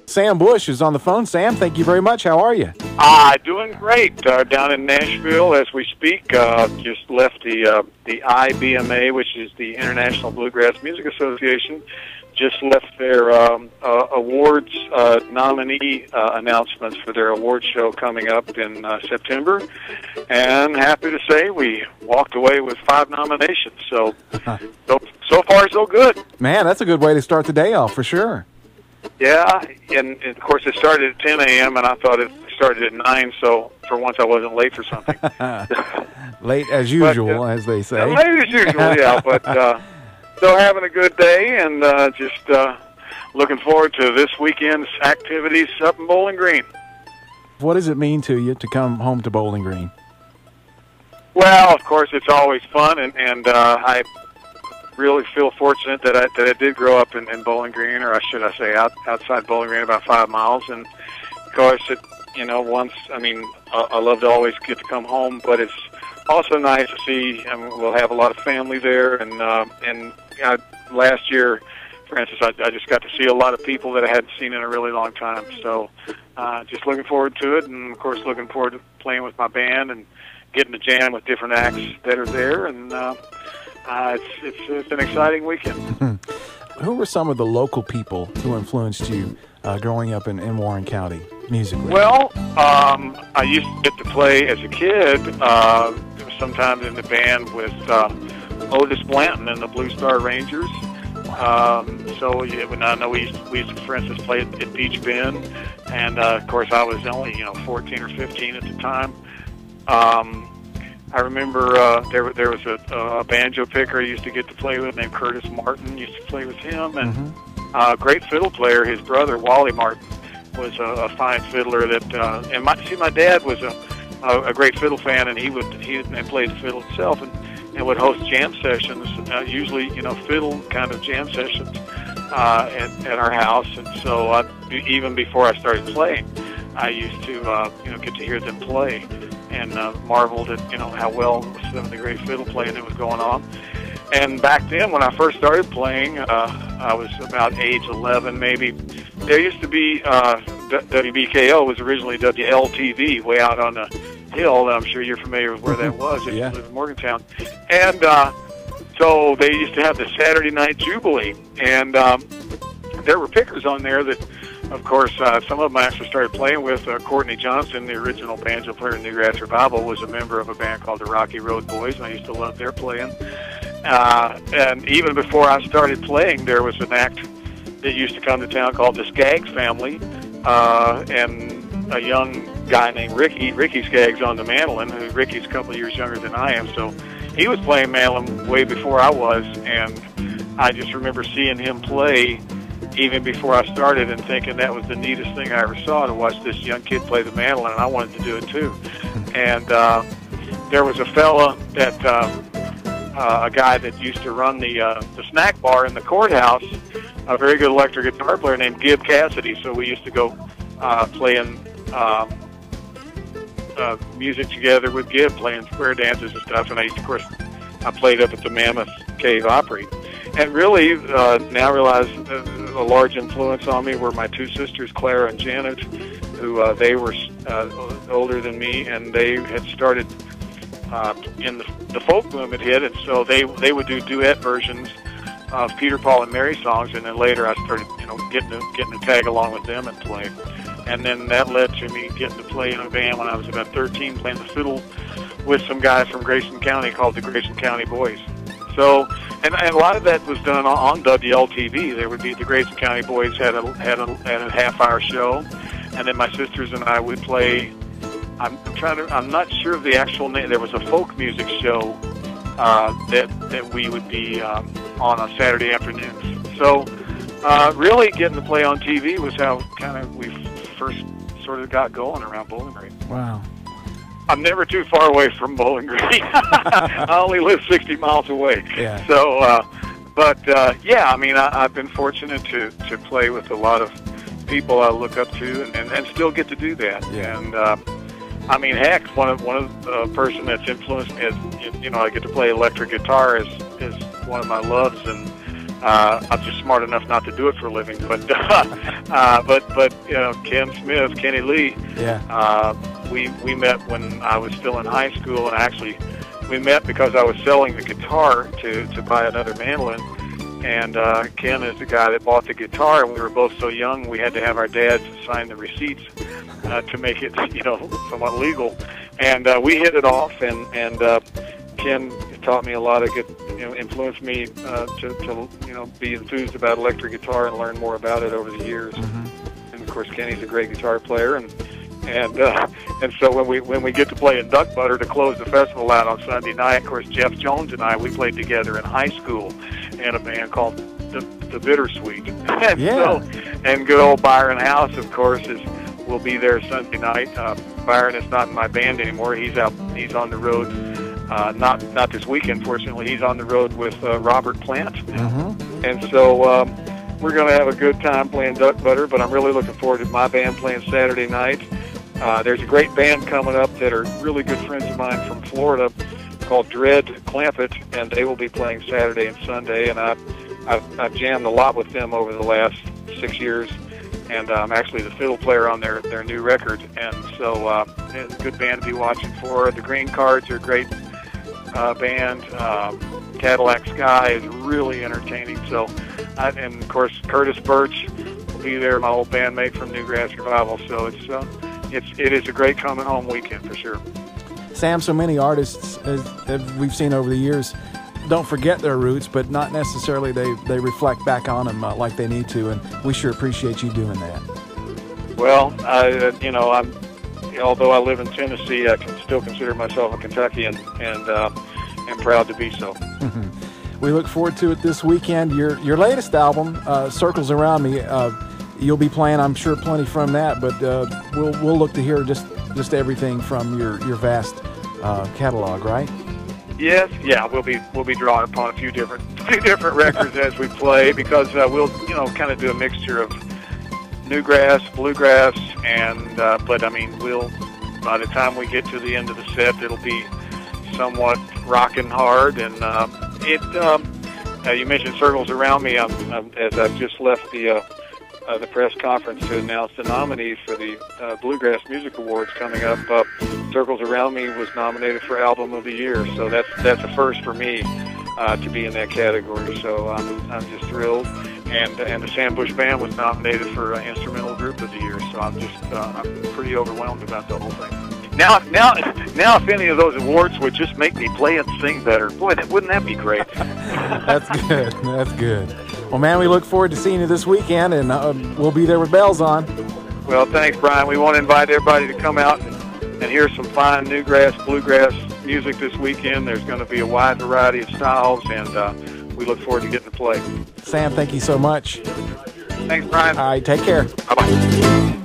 Sam Bush is on the phone. Sam, thank you very much. How are you? Doing great. Down in Nashville as we speak. Just left the IBMA, which is the International Bluegrass Music Association. Just left their awards nominee announcements for their award show coming up in September. And happy to say we walked away with 5 nominations. So far, so good. Man, that's a good way to start the day off for sure. Yeah, and of course it started at 10 a.m. and I thought it started at 9, so for once I wasn't late for something. Late as usual, as they say. Late as usual, yeah, but still having a good day and just looking forward to this weekend's activities up in Bowling Green. What does it mean to you to come home to Bowling Green? Well, of course, it's always fun, and I really feel fortunate that I did grow up in Bowling Green, or should I say outside Bowling Green, about 5 miles. And of course, I love to always get to come home, but it's also nice to see. We'll have a lot of family there, and last year, for instance, I just got to see a lot of people that I hadn't seen in a really long time. So just looking forward to it, and of course, looking forward to playing with my band and getting to jam with different acts that are there, and it's an exciting weekend. Who were some of the local people who influenced you growing up in Warren County musically? Well, I used to get to play as a kid, sometimes in the band with Otis Blanton and the Blue Star Rangers. I know we used to, for instance, play at Beach Bend, and of course I was only 14 or 15 at the time. I remember there was a banjo picker I used to get to play with named Curtis Martin. Used to play with him, and a great fiddle player. His brother Wally Martin was a fine fiddler. My dad was a great fiddle fan, and he played the fiddle himself, and would host jam sessions. Usually, fiddle kind of jam sessions at our house. And so even before I started playing, I used to get to hear them play. And marveled at how well some of the great fiddle playing that was going on. And back then, when I first started playing, I was about age 11 maybe. There used to be WBKO was originally WLTV way out on the hill. I'm sure you're familiar with where that was. Yeah. It was in Morgantown, and so they used to have the Saturday Night Jubilee, and there were pickers on there that. Of course, some of them I actually started playing with. Courtney Johnson, the original banjo player in Newgrass Revival, was a member of a band called the Rocky Road Boys, and I used to love their playing. And even before I started playing, there was an act that used to come to town called the Skaggs Family, and a young guy named Ricky Skaggs on the mandolin, who Ricky's a couple of years younger than I am, so he was playing mandolin way before I was, and I just remember seeing him play even before I started and thinking that was the neatest thing I ever saw, to watch this young kid play the mandolin, and I wanted to do it too. And there was a fella that, a guy that used to run the snack bar in the courthouse, a very good electric guitar player named Gib Cassidy, so we used to go playing music together with Gib, playing square dances and stuff, and I played up at the Mammoth Cave Opry. And really, now realize a large influence on me were my 2 sisters, Clara and Janet, who they were older than me, and they had started in the folk movement hit, and so they would do duet versions of Peter, Paul, and Mary songs, and then later I started getting to tag along with them and play. And then that led to me getting to play in a band when I was about 13, playing the fiddle with some guys from Grayson County called the Grayson County Boys. So, and a lot of that was done on WLTV. There would be the Grayson County Boys had a half-hour show, and then my sisters and I would play. I'm not sure of the actual name. There was a folk music show that we would be on Saturday afternoons. So, really getting to play on TV was how kind of we first sort of got going around Bowling Green. Wow. I'm never too far away from Bowling Green. I only live 60 miles away. Yeah. So, yeah, I mean, I've been fortunate to play with a lot of people I look up to and still get to do that. Yeah. And, I mean, heck, one of the person that's influenced me is, I get to play electric guitar is one of my loves, and I'm just smart enough not to do it for a living. But you know, Kenny Lee. Yeah. We met when I was still in high school, and actually we met because I was selling the guitar to buy another mandolin. And Ken is the guy that bought the guitar, and we were both so young we had to have our dads sign the receipts to make it, you know, somewhat legal. And we hit it off, and Ken taught me a lot of good, you know, influenced me to you know, be enthused about electric guitar and learn more about it over the years. And of course, Kenny's a great guitar player, and so when we get to play in Duck Butter to close the festival out on Sunday night, of course, Jeff Jones and I, we played together in high school in a band called the Bittersweet. And Yeah. and good old Byron House, of course, will be there Sunday night. Byron is not in my band anymore. He's on the road. Not this weekend, fortunately. He's on the road with Robert Plant. And so we're going to have a good time playing Duck Butter, but I'm really looking forward to my band playing Saturday night. There's a great band coming up that are really good friends of mine from Florida called Dread Clampett, and they will be playing Saturday and Sunday, and I've jammed a lot with them over the last 6 years, and I'm actually the fiddle player on their new record, and so it's a good band to be watching for. The Green Cards are a great band. Cadillac Sky is really entertaining, so and of course Curtis Birch will be there, my old bandmate from Newgrass Revival, so it is a great coming home weekend for sure. Sam, so many artists, as we've seen over the years, don't forget their roots, but not necessarily they reflect back on them like they need to, and we sure appreciate you doing that. Well, you know, although I live in Tennessee, I can still consider myself a Kentuckian, and am proud to be so. We look forward to it this weekend. Your latest album, Circles Around Me, you'll be playing, I'm sure, plenty from that, but we'll look to hear just everything from your vast catalog, right? Yes, yeah, we'll be drawing upon a few different records as we play, because we'll, you know, kind of do a mixture of Newgrass, bluegrass, and but I mean, by the time we get to the end of the set, it'll be somewhat rockin' hard, and you mentioned Circles Around Me. As I've just left the press conference to announce the nominees for the Bluegrass Music Awards coming up. Circles Around Me was nominated for Album of the Year, so that's a first for me to be in that category. So I'm just thrilled. And the Sam Bush Band was nominated for Instrumental Group of the Year. So I'm pretty overwhelmed about the whole thing. Now, if any of those awards would just make me play and sing better, boy, wouldn't that be great? That's good. That's good. Well, man, we look forward to seeing you this weekend, and we'll be there with bells on. Well, thanks, Brian. We want to invite everybody to come out and hear some fine Newgrass, bluegrass music this weekend. There's going to be a wide variety of styles, and we look forward to getting to play. Sam, thank you so much. Thanks, Brian. All right, take care. Bye-bye.